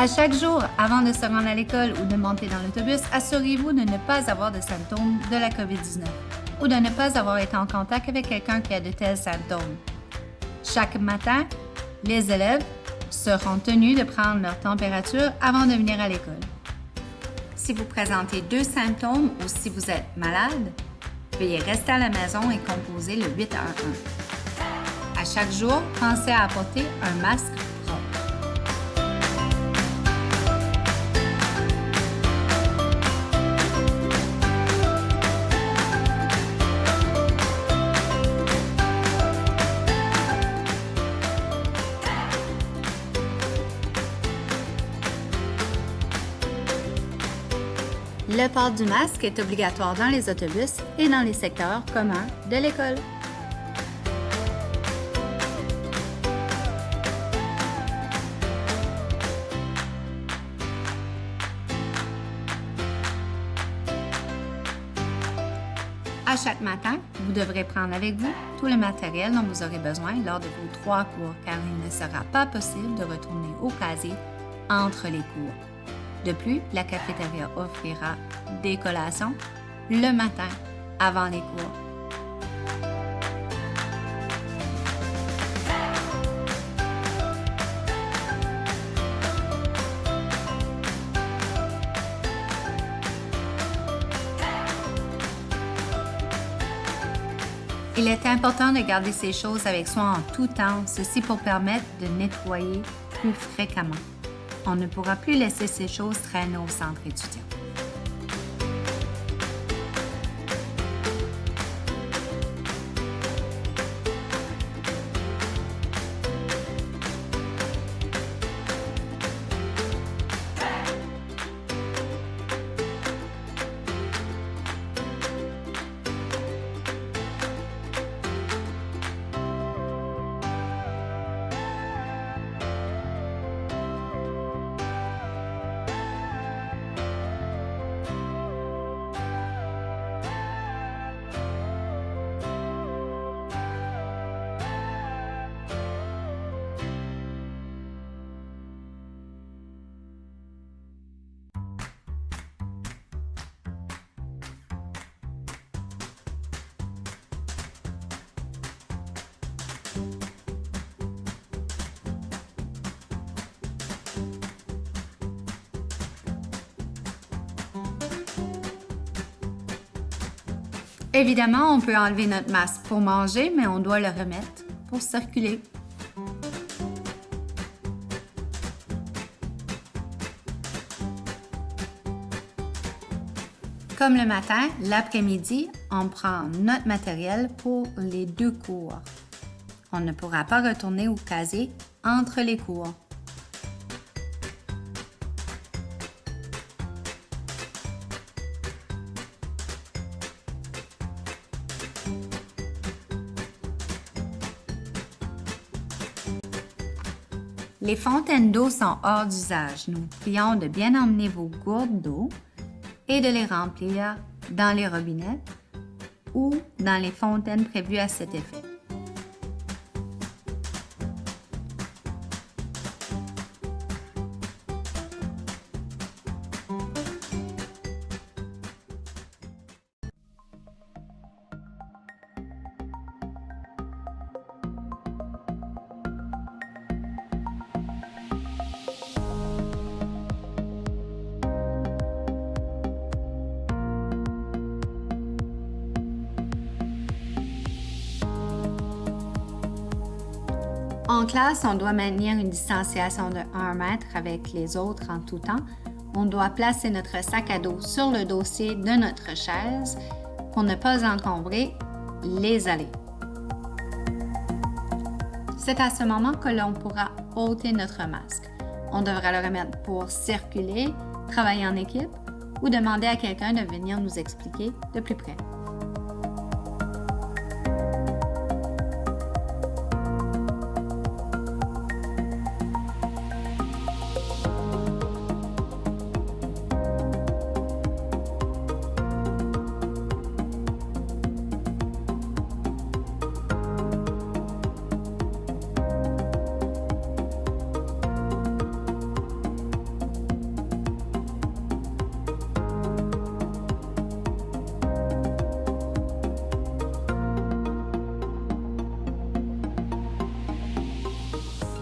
À chaque jour, avant de se rendre à l'école ou de monter dans l'autobus, assurez-vous de ne pas avoir de symptômes de la COVID-19 ou de ne pas avoir été en contact avec quelqu'un qui a de tels symptômes. Chaque matin, les élèves seront tenus de prendre leur température avant de venir à l'école. Si vous présentez 2 symptômes ou si vous êtes malade, veuillez rester à la maison et composer le 811. À chaque jour, pensez à apporter un masque propre. Le port du masque est obligatoire dans les autobus et dans les secteurs communs de l'école. À chaque matin, vous devrez prendre avec vous tout le matériel dont vous aurez besoin lors de vos 3 cours, car il ne sera pas possible de retourner au casier entre les cours. De plus, la cafétéria offrira des collations le matin avant les cours. Il est important de garder ces choses avec soi en tout temps, ceci pour permettre de nettoyer plus fréquemment. On ne pourra plus laisser ces choses traîner au centre étudiant. Évidemment, on peut enlever notre masque pour manger, mais on doit le remettre pour circuler. Comme le matin, l'après-midi, on prend notre matériel pour les 2 cours. On ne pourra pas retourner au casier entre les cours. Les fontaines d'eau sont hors d'usage. Nous prions de bien emmener vos gourdes d'eau et de les remplir dans les robinets ou dans les fontaines prévues à cet effet. En classe, on doit maintenir une distanciation de 1 mètre avec les autres en tout temps. On doit placer notre sac à dos sur le dossier de notre chaise pour ne pas encombrer les allées. C'est à ce moment que l'on pourra ôter notre masque. On devra le remettre pour circuler, travailler en équipe ou demander à quelqu'un de venir nous expliquer de plus près.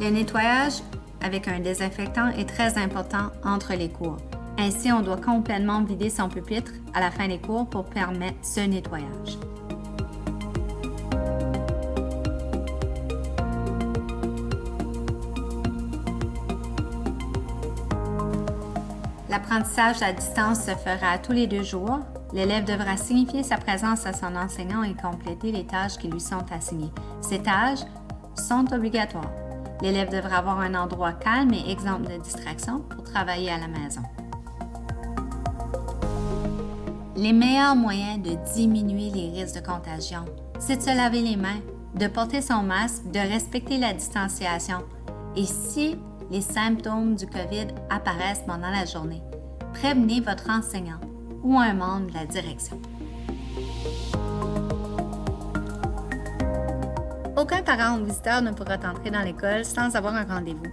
Le nettoyage avec un désinfectant est très important entre les cours. Ainsi, on doit complètement vider son pupitre à la fin des cours pour permettre ce nettoyage. L'apprentissage à distance se fera tous les 2 jours. L'élève devra signifier sa présence à son enseignant et compléter les tâches qui lui sont assignées. Ces tâches sont obligatoires. L'élève devra avoir un endroit calme et exempt de distraction pour travailler à la maison. Les meilleurs moyens de diminuer les risques de contagion, c'est de se laver les mains, de porter son masque, de respecter la distanciation. Et si les symptômes du COVID apparaissent pendant la journée, prévenez votre enseignant ou un membre de la direction. Aucun parent ou visiteur ne pourra entrer dans l'école sans avoir un rendez-vous.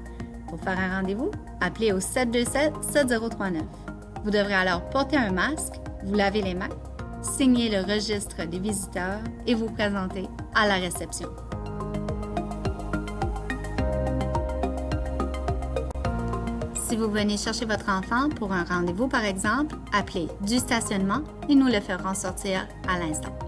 Pour faire un rendez-vous, appelez au 727-7039. Vous devrez alors porter un masque, vous laver les mains, signer le registre des visiteurs et vous présenter à la réception. Si vous venez chercher votre enfant pour un rendez-vous, par exemple, appelez du stationnement et nous le ferons sortir à l'instant.